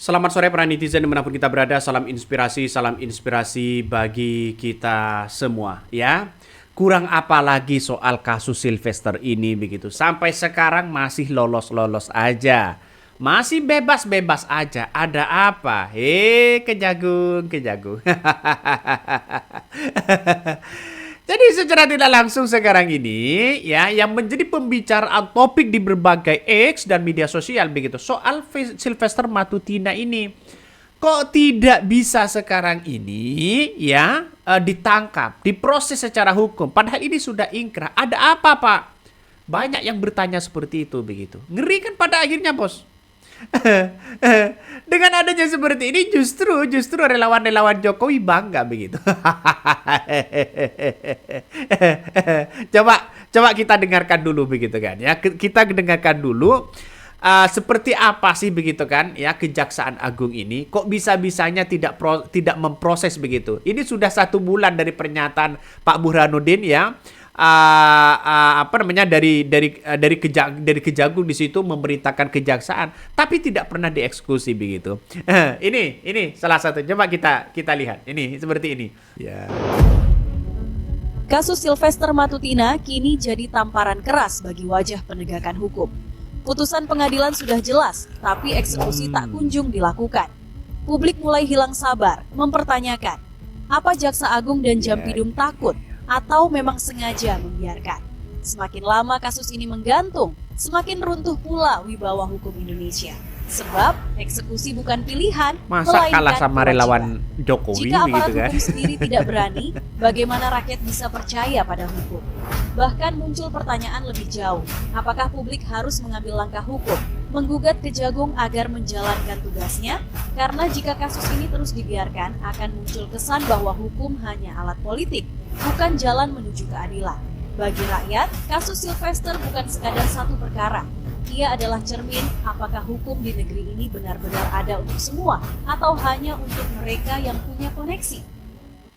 Selamat sore para netizen dimanapun kita berada, salam inspirasi bagi kita semua ya. Kurang apa lagi soal kasus Sylvester ini begitu. Sampai sekarang masih lolos-lolos aja. Masih bebas-bebas aja. Ada apa? Kejagung, kejagung. Jadi secara tidak langsung sekarang ini ya yang menjadi pembicaraan topik di berbagai X dan media sosial begitu soal Sylvester Matutina ini kok tidak bisa sekarang ini ya ditangkap, diproses secara hukum padahal ini sudah ingkrah. Ada apa, Pak? Banyak yang bertanya seperti itu begitu. Ngeri kan pada akhirnya, Bos. Dengan adanya seperti ini justru relawan-relawan Jokowi bangga begitu. coba coba kita dengarkan dulu begitu kan ya. Kita dengarkan dulu seperti apa sih begitu kan ya Kejaksaan Agung ini kok bisa-bisanya tidak memproses begitu. Ini sudah 1 bulan dari pernyataan Pak Burhanuddin ya. Dari Kejagung di situ memerintahkan kejaksaan tapi tidak pernah dieksekusi begitu. Ini salah satu, coba kita lihat ini seperti ini ya. Kasus Sylvester Matutina kini jadi tamparan keras bagi wajah penegakan hukum. Putusan pengadilan sudah jelas, tapi eksekusi tak kunjung dilakukan. Publik mulai hilang sabar, mempertanyakan, apa Jaksa Agung dan Jampidum takut atau memang sengaja membiarkan? Semakin lama kasus ini menggantung, semakin runtuh pula wibawa hukum Indonesia. Sebab eksekusi bukan pilihan, masa kalah sama kewajiban. relawan Jokowi Jika aparat gitu kan. hukum sendiri tidak berani, bagaimana rakyat bisa percaya pada hukum? Bahkan muncul pertanyaan lebih jauh, apakah publik harus mengambil langkah hukum, menggugat Kejagung agar menjalankan tugasnya? Karena jika kasus ini terus dibiarkan, akan muncul kesan bahwa hukum hanya alat politik, bukan jalan menuju keadilan. Bagi rakyat, kasus Sylvester bukan sekadar satu perkara. Ia adalah cermin apakah hukum di negeri ini benar-benar ada untuk semua atau hanya untuk mereka yang punya koneksi.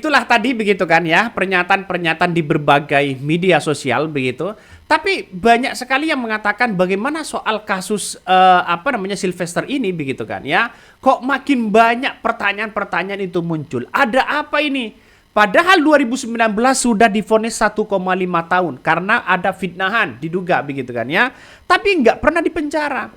Itulah tadi begitu kan ya, pernyataan-pernyataan di berbagai media sosial begitu. Tapi banyak sekali yang mengatakan bagaimana soal kasus Sylvester ini begitu kan ya. Kok makin banyak pertanyaan-pertanyaan itu muncul. Ada apa ini? Padahal 2019 sudah divonis 1,5 tahun karena ada fitnahan diduga begitu kan ya. Tapi nggak pernah dipenjara.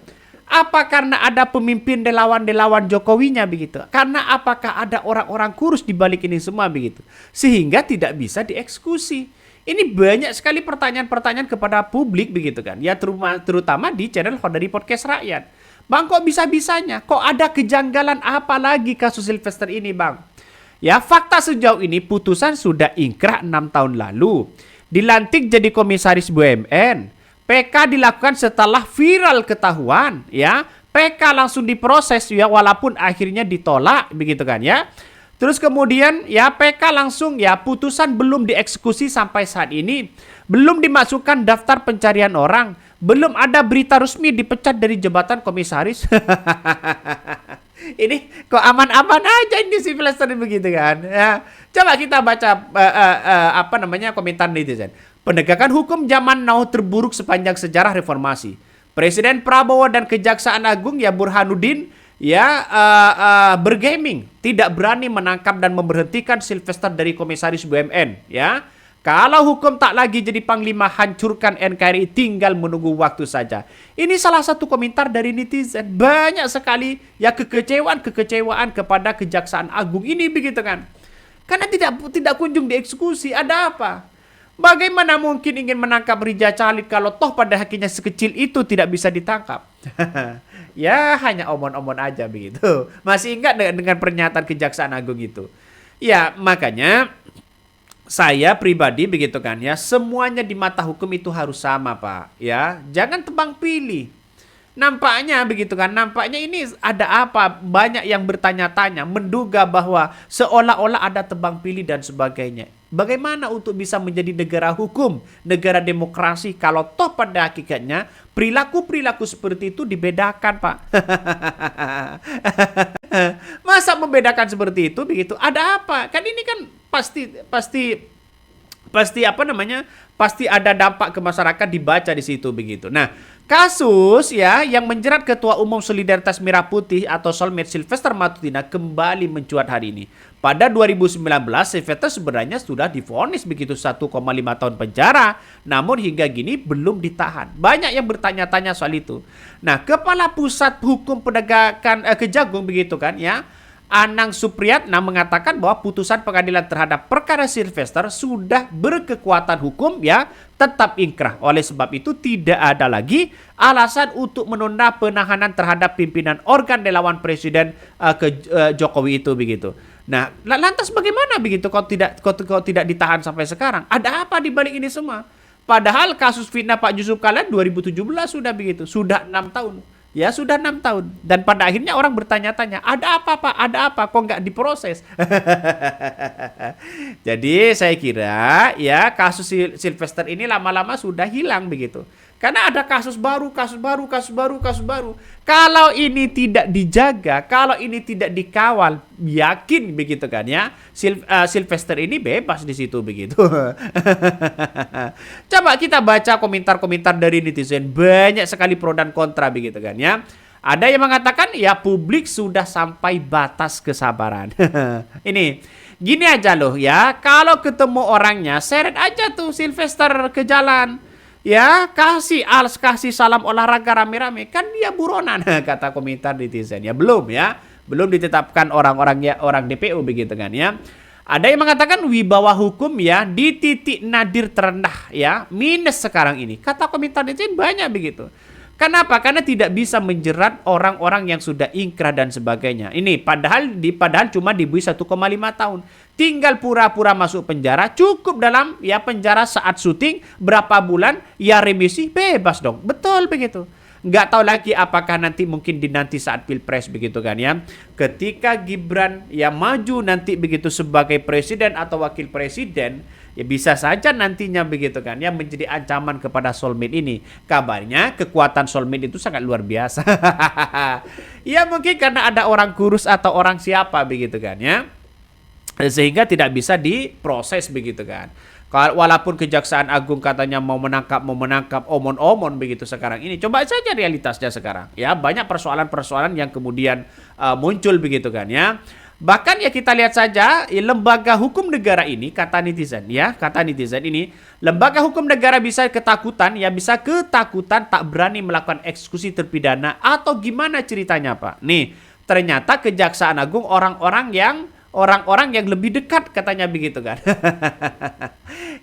Apa karena ada pemimpin relawan Jokowinya begitu? Karena apakah ada orang-orang kurus di balik ini semua begitu? Sehingga tidak bisa dieksekusi. Ini banyak sekali pertanyaan-pertanyaan kepada publik begitu kan. Ya terutama di channel Hodari Podcast Rakyat. Bang, kok bisa-bisanya? Kok ada kejanggalan apa lagi kasus Sylvester ini, Bang? Ya, fakta sejauh ini putusan sudah ingkrah 6 tahun lalu. Dilantik jadi komisaris BUMN. PK dilakukan setelah viral ketahuan, ya. PK langsung diproses ya walaupun akhirnya ditolak begitu kan ya. Terus kemudian ya PK langsung ya putusan belum dieksekusi sampai saat ini. Belum dimasukkan daftar pencarian orang. Belum ada berita resmi dipecat dari jabatan komisaris. Ini kok aman-aman aja ini si Sylvester begitu kan ya. Coba kita baca komentar netizen. Penegakan hukum zaman now terburuk sepanjang sejarah reformasi. Presiden Prabowo dan Kejaksaan Agung ya Burhanuddin ya bergaming, tidak berani menangkap dan memberhentikan Sylvester dari komisaris BUMN ya. Kalau hukum tak lagi jadi panglima, hancurkan NKRI, tinggal menunggu waktu saja. Ini salah satu komentar dari netizen. Banyak sekali ya kekecewaan kepada Kejaksaan Agung ini begitu kan. Karena tidak kunjung dieksekusi. Ada apa? Bagaimana mungkin ingin menangkap Rija Chalid kalau toh pada akhirnya sekecil itu tidak bisa ditangkap? Ya hanya omon-omon aja begitu. Masih ingat dengan pernyataan Kejaksaan Agung itu? Ya makanya saya pribadi begitu kan ya, semuanya di mata hukum itu harus sama, Pak. Ya, jangan tebang pilih. Nampaknya begitu kan, nampaknya ini ada apa? Banyak yang bertanya-tanya, menduga bahwa seolah-olah ada tebang pilih dan sebagainya. Bagaimana untuk bisa menjadi negara hukum, negara demokrasi kalau toh pada hakikatnya perilaku-perilaku seperti itu dibedakan, Pak. Masa membedakan seperti itu begitu? Ada apa? Kan ini kan pasti ada dampak ke masyarakat dibaca di situ begitu. Nah, Kasus ya yang menjerat Ketua Umum Solidaritas Merah Putih atau Solmed Sylvester Matutina kembali mencuat hari ini. Pada 2019, Sylvester sebenarnya sudah divonis begitu 1,5 tahun penjara, namun hingga gini belum ditahan. Banyak yang bertanya-tanya soal itu. Nah, Kepala Pusat Hukum Penegakan Kejagung begitu kan ya, Anang Supriyatna mengatakan bahwa putusan pengadilan terhadap perkara Sylvester sudah berkekuatan hukum ya, tetap ingkrah. Oleh sebab itu tidak ada lagi alasan untuk menunda penahanan terhadap pimpinan organ relawan Presiden Jokowi itu begitu. Nah, lantas bagaimana begitu kalau tidak ditahan sampai sekarang? Ada apa di balik ini semua? Padahal kasus fitnah Pak Yusuf Kala 2017 sudah begitu, sudah 6 tahun. Ya sudah 6 tahun. Dan pada akhirnya orang bertanya-tanya, ada apa Pak? Ada apa? Kok nggak diproses? Jadi saya kira ya kasus Sylvester ini lama-lama sudah hilang begitu. Karena ada kasus baru. Kalau ini tidak dijaga, kalau ini tidak dikawal, yakin begitu kan ya, Sylvester ini bebas di situ begitu. Coba kita baca komentar-komentar dari netizen, banyak sekali pro dan kontra begitu kan ya. Ada yang mengatakan ya publik sudah sampai batas kesabaran. Ini gini aja loh ya, kalau ketemu orangnya seret aja tuh Sylvester ke jalan. Ya, kasih salam olahraga rame-rame, kan dia buronan, kata komentar netizen. Ya belum ditetapkan orang DPO begitu kan ya. Ada yang mengatakan wibawa hukum ya di titik nadir terendah ya, minus sekarang ini. Kata komentar netizen banyak begitu. Kenapa? Karena tidak bisa menjerat orang-orang yang sudah ingkrah dan sebagainya. Ini padahal cuma diberi 1,5 tahun. Tinggal pura-pura masuk penjara, cukup dalam ya penjara saat syuting berapa bulan, ya remisi bebas dong. Betul begitu. Nggak tahu lagi apakah nanti saat Pilpres begitu kan ya. Ketika Gibran ya maju nanti begitu sebagai presiden atau wakil presiden, ya bisa saja nantinya begitu kan ya menjadi ancaman kepada Solmed ini. Kabarnya kekuatan Solmed itu sangat luar biasa. Ya mungkin karena ada orang kurus atau orang siapa begitu kan ya, sehingga tidak bisa diproses begitu kan. Walaupun Kejaksaan Agung katanya mau menangkap omon-omon begitu sekarang ini. Coba saja realitasnya sekarang. Ya banyak persoalan-persoalan yang kemudian muncul begitu kan ya. Bahkan ya kita lihat saja lembaga hukum negara ini, kata netizen ini, lembaga hukum negara bisa ketakutan tak berani melakukan eksekusi terpidana atau gimana ceritanya Pak. Nih, ternyata Kejaksaan Agung orang-orang yang lebih dekat katanya begitu kan.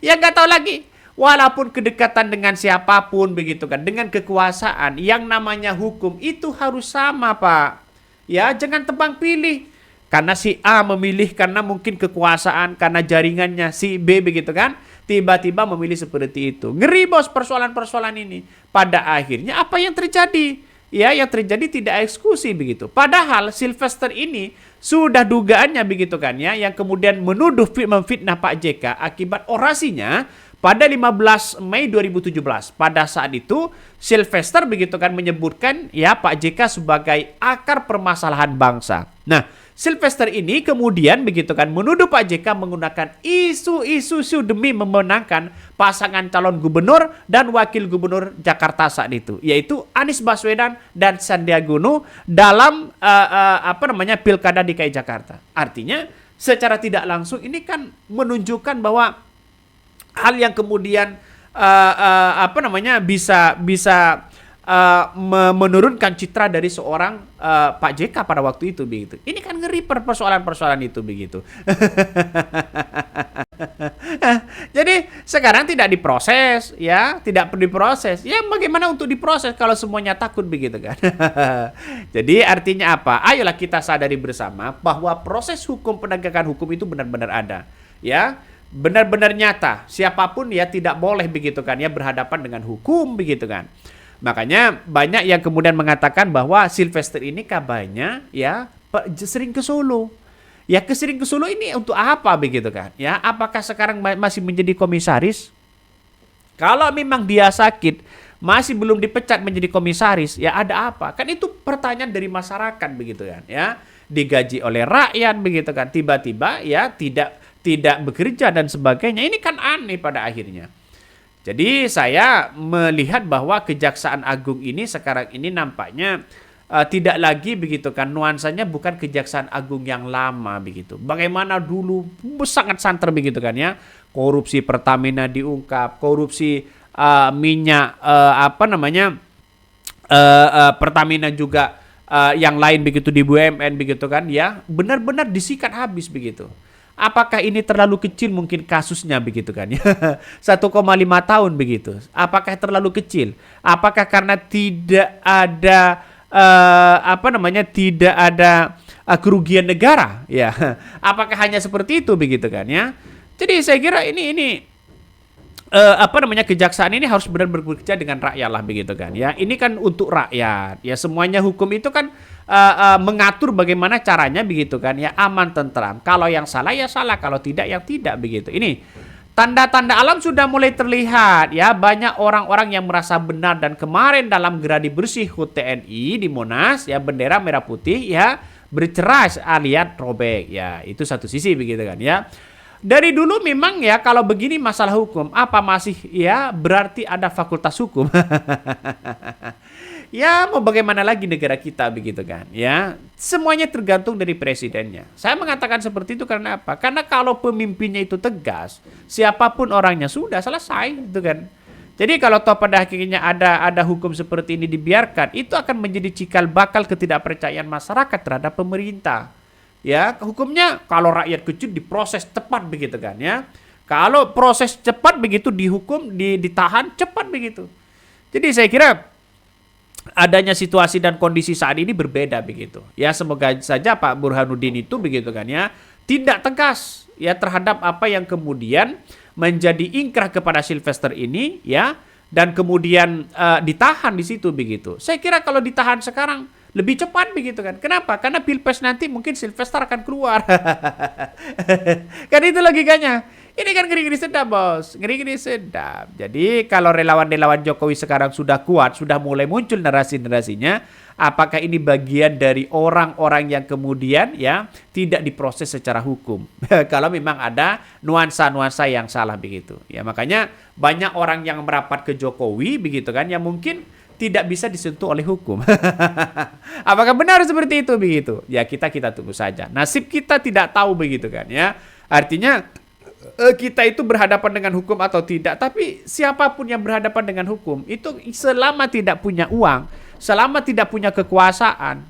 Ya nggak tahu lagi. Walaupun kedekatan dengan siapapun begitu kan, dengan kekuasaan, yang namanya hukum itu harus sama Pak. Ya jangan tebang pilih. Karena si A memilih karena mungkin kekuasaan, karena jaringannya si B begitu kan. Tiba-tiba memilih seperti itu. Ngeri bos persoalan-persoalan ini. Pada akhirnya apa yang terjadi? Ya yang terjadi tidak eksekusi begitu. Padahal Sylvester ini sudah dugaannya begitu kan ya, yang kemudian menuduh memfitnah Pak JK akibat orasinya pada 15 Mei 2017. Pada saat itu Sylvester begitu kan menyebutkan ya Pak JK sebagai akar permasalahan bangsa. Nah, Sylvester ini kemudian begitu kan menuduh Pak JK menggunakan isu-isu demi memenangkan pasangan calon gubernur dan wakil gubernur Jakarta saat itu, yaitu Anies Baswedan dan Sandiaga Uno dalam Pilkada DKI Jakarta. Artinya secara tidak langsung ini kan menunjukkan bahwa hal yang kemudian bisa menurunkan citra dari seorang Pak JK pada waktu itu begitu. Ini kan ngeri persoalan-persoalan itu begitu. Jadi sekarang tidak diproses ya, tidak perlu diproses. Ya bagaimana untuk diproses kalau semuanya takut begitu kan. Jadi artinya apa? Ayolah kita sadari bersama bahwa proses hukum, penegakan hukum itu benar-benar ada. Ya, benar-benar nyata. Siapapun ya tidak boleh begitu kan ya berhadapan dengan hukum begitu kan. Makanya banyak yang kemudian mengatakan bahwa Sylvester ini kabarnya ya sering ke Solo. Ya kesering ke Solo ini untuk apa begitu kan? Ya apakah sekarang masih menjadi komisaris? Kalau memang dia sakit masih belum dipecat menjadi komisaris, ya ada apa? Kan itu pertanyaan dari masyarakat begitu kan? Ya digaji oleh rakyat begitu kan? Tiba-tiba ya tidak bekerja dan sebagainya. Ini kan aneh pada akhirnya. Jadi saya melihat bahwa Kejaksaan Agung ini sekarang ini nampaknya tidak lagi begitu kan, nuansanya bukan Kejaksaan Agung yang lama begitu. Bagaimana dulu sangat santer begitu kan ya, korupsi Pertamina diungkap, korupsi minyak Pertamina juga yang lain begitu di BUMN begitu kan ya, benar-benar disikat habis begitu. Apakah ini terlalu kecil mungkin kasusnya begitu kan ya? 1,5 tahun begitu. Apakah terlalu kecil? Apakah karena tidak ada tidak ada kerugian negara ya? Apakah hanya seperti itu begitu kan ya? Jadi saya kira ini kejaksaan ini harus benar bekerja dengan rakyat lah begitu kan ya. Ini kan untuk rakyat ya, semuanya hukum itu kan mengatur bagaimana caranya begitu kan ya, aman tentram. Kalau yang salah ya salah, kalau tidak yang tidak begitu. Ini tanda-tanda alam sudah mulai terlihat ya, banyak orang-orang yang merasa benar. Dan kemarin dalam geladi bersih HUT TNI di Monas ya, bendera merah putih ya bercerai alias robek ya, itu satu sisi begitu kan ya. Dari dulu memang ya kalau begini masalah hukum apa masih ya berarti ada fakultas hukum. Ya mau bagaimana lagi negara kita begitu kan ya. Semuanya tergantung dari presidennya. Saya mengatakan seperti itu karena apa? Karena kalau pemimpinnya itu tegas, siapapun orangnya sudah selesai gitu kan. Jadi kalau toh pada akhirnya ada hukum seperti ini dibiarkan, itu akan menjadi cikal bakal ketidakpercayaan masyarakat terhadap pemerintah. Ya, hukumnya kalau rakyat kecil diproses tepat begitu kan ya. Kalau proses cepat begitu dihukum, ditahan cepat begitu. Jadi saya kira adanya situasi dan kondisi saat ini berbeda begitu. Ya, semoga saja Pak Burhanuddin itu begitu kan ya, tidak tegas ya terhadap apa yang kemudian menjadi ingkrah kepada Sylvester ini ya, dan kemudian ditahan di situ begitu. Saya kira kalau ditahan sekarang lebih cepat begitu kan. Kenapa? Karena Pilpres nanti mungkin Sylvester akan keluar. Kan itu logikanya. Ini kan ngeri-ngeri sedap, bos. Ngeri-ngeri sedap. Jadi kalau relawan-relawan Jokowi sekarang sudah kuat, sudah mulai muncul narasi-narasinya, apakah ini bagian dari orang-orang yang kemudian ya tidak diproses secara hukum? Kalau memang ada nuansa-nuansa yang salah begitu. Ya makanya banyak orang yang merapat ke Jokowi begitu kan, yang mungkin tidak bisa disentuh oleh hukum. Apakah benar seperti itu begitu? Ya kita tunggu saja. Nasib kita tidak tahu begitu kan ya. Artinya kita itu berhadapan dengan hukum atau tidak, tapi siapapun yang berhadapan dengan hukum itu selama tidak punya uang, selama tidak punya kekuasaan,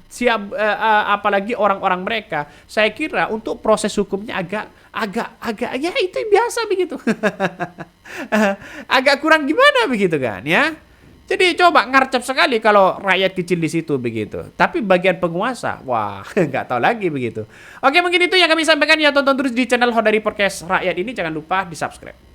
apalagi orang-orang mereka, saya kira untuk proses hukumnya agak ya itu biasa begitu. Agak kurang gimana begitu kan ya. Jadi coba ngarcep sekali kalau rakyat kecil di situ begitu. Tapi bagian penguasa, wah nggak tahu lagi begitu. Oke, mungkin itu yang kami sampaikan ya. Tonton terus di channel Hodari Podcast Rakyat ini. Jangan lupa di subscribe.